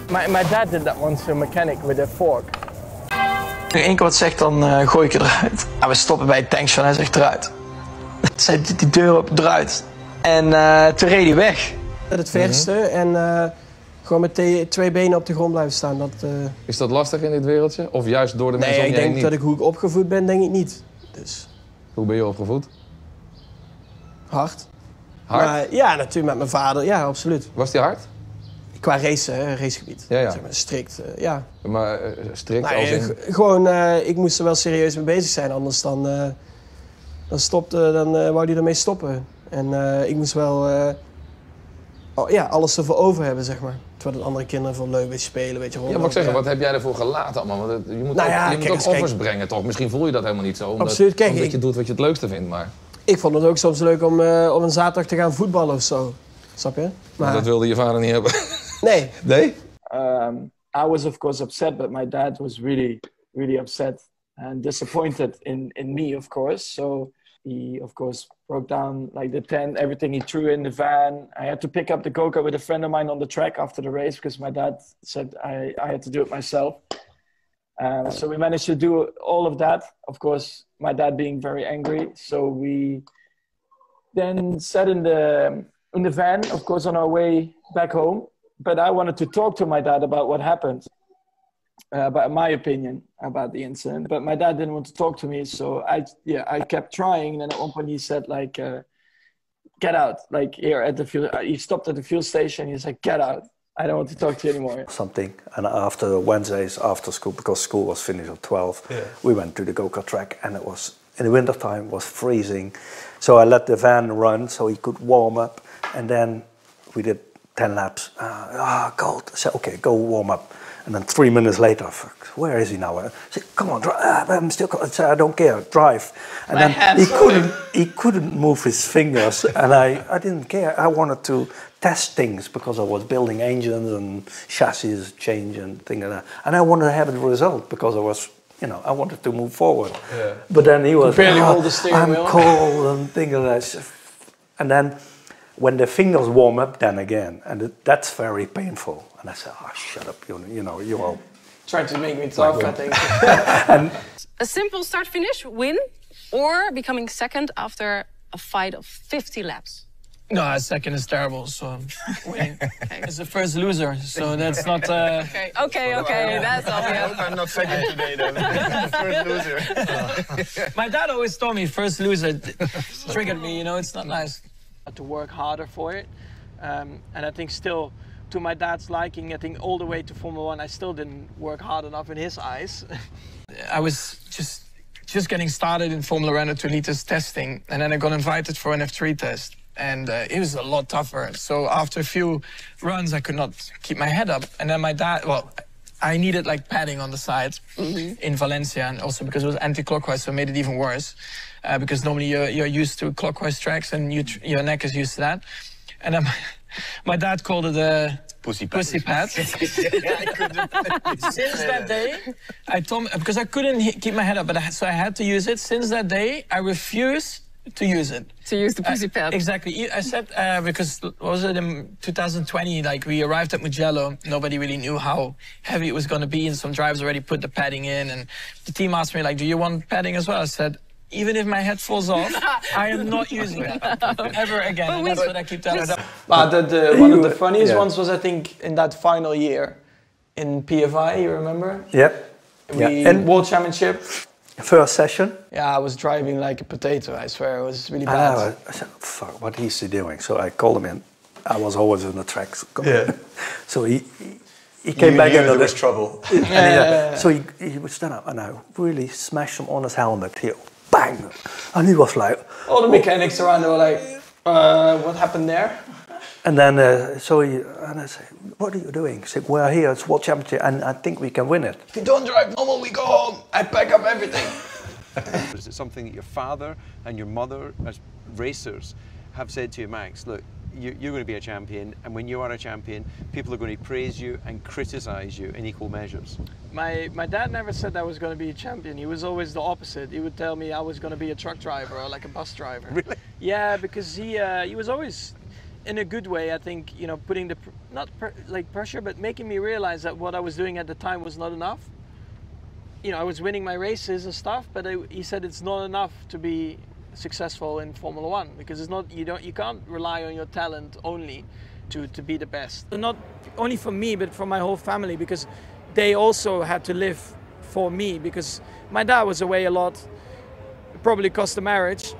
My dad did that once to a mechanic with a fork. Als ik één keer wat zegt, dan gooi ik je eruit. We stoppen bij het tankstation en hij zegt eruit. Zij doet die deur op, eruit. En toen reed hij weg. Het verste en gewoon met twee benen op de grond blijven staan. Dat, Is dat lastig in dit wereldje? Of juist door de mensen om je heen niet? Nee, ik denk dat ik hoe ik opgevoed ben, denk ik niet. Dus. Hoe ben je opgevoed? Hard. Hard? Maar, ja, natuurlijk met mijn vader. Ja, absoluut. Was die hard? Qua racegebied. Ja. Zeg maar, strikt, ja. Maar strikt nou, als in... Gewoon, ik moest er wel serieus mee bezig zijn, anders dan wou hij ermee stoppen. En ik moest wel alles ervoor over hebben, zeg maar. Terwijl de andere kinderen voor leuk beetje spelen, weet je wel. Ja, maar ik zeggen, wat heb jij ervoor gelaten allemaal? Want je moet ook offers brengen, toch? Misschien voel je dat helemaal niet zo, omdat je doet wat je het leukste vindt, maar... Ik vond het ook soms leuk om op een zaterdag te gaan voetballen of zo. Snap je? Maar dat wilde je vader niet hebben. Nee. Nee? I was of course upset, but my dad was really, really upset and disappointed in me, of course. So he, of course, broke down like the tent, everything he threw in the van. I had to pick up the go-kart with a friend of mine on the track after the race because my dad said I had to do it myself. So we managed to do all of that. Of course, my dad being very angry. So we then sat in the van, of course, on our way back home. But I wanted to talk to my dad about what happened, about my opinion about the incident. But my dad didn't want to talk to me, so I kept trying. And at one point he said, like, get out. Like here at the fuel, he stopped at the fuel station. He said, get out. I don't want to talk to you anymore. Something. And after Wednesdays after school, because school was finished at 12, we went to the go-kart track, and it was in the wintertime. It was freezing, so I let the van run so he could warm up, and then we did 10 laps. Cold. I said, okay, go warm up. And then 3 minutes later, where is he now? I said, come on, drive. I'm still cold. I said, I don't care, drive. And then he couldn't move his fingers, and I didn't care. I wanted to test things because I was building engines and chassis change and things like that. And I wanted to have the result because I was, I wanted to move forward. Yeah. But then he was, hold the steering wheel. I'm cold and things like that. And then when the fingers warm up, then again, and that's very painful. And I said, shut up, you're all... Trying to make me tough, I think. And a simple start-finish, win, or becoming second after a fight of 50 laps? No, second is terrible, so winning. It's the first loser, so that's not... Okay, that's obvious. I'm not second today, then. First loser. My dad always told me first loser triggered me, it's not nice. To work harder for it, and I think still, to my dad's liking, I think all the way to Formula One, I still didn't work hard enough in his eyes. I was just getting started in Formula Renault 2 liters testing, and then I got invited for an F3 test, and it was a lot tougher. So after a few runs, I could not keep my head up, and then my dad, I needed like padding on the side in Valencia, and also because it was anti-clockwise, so it made it even worse. Because normally you're used to clockwise tracks and your neck is used to that. And then my dad called it a pussy pad. Since that day, I told him, because I couldn't keep my head up, so I had to use it. Since that day, I refused to use it. To use the pussy pad. Exactly. I said, because, what was it, in 2020, like we arrived at Mugello, nobody really knew how heavy it was going to be, and some drivers already put the padding in, and the team asked me, like, do you want padding as well? I said, even if my head falls off, I am not using that ever again. And that's what I keep telling them. But one of the funniest ones was, I think, in that final year in PFI, you remember? Yeah. And World Championship. First session. Yeah, I was driving like a potato, I swear. It was really bad. I said, fuck, what is he doing? So I called him in. I was always on the tracks. So he came back and there was trouble. So he would stand up and I really smashed him on his helmet here. Bang! And he was like... All the mechanics around were like, what happened there? And then, and I said, what are you doing? He said, we're here, it's World Championship, and I think we can win it. If you don't drive normal, we go home. I pack up everything. Is it something that your father and your mother, as racers, have said to you, Max, look, you're going to be a champion, and when you are a champion, people are going to praise you and criticize you in equal measures? My dad never said I was going to be a champion. He was always the opposite. He would tell me I was going to be a truck driver or like a bus driver. Really? Yeah, because he was always... in a good way, I think, you know, putting the, like pressure, but making me realize that what I was doing at the time was not enough. You know, I was winning my races and stuff, but he said it's not enough to be successful in Formula One, because it's not, you can't rely on your talent only to be the best. Not only for me, but for my whole family, because they also had to live for me, because my dad was away a lot. It probably cost the marriage,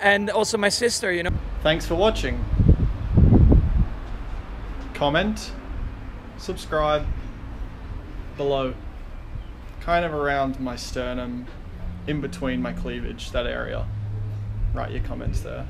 and also my sister, you know. Thanks for watching. Comment, subscribe below, kind of around my sternum, in between my cleavage, that area. Write your comments there.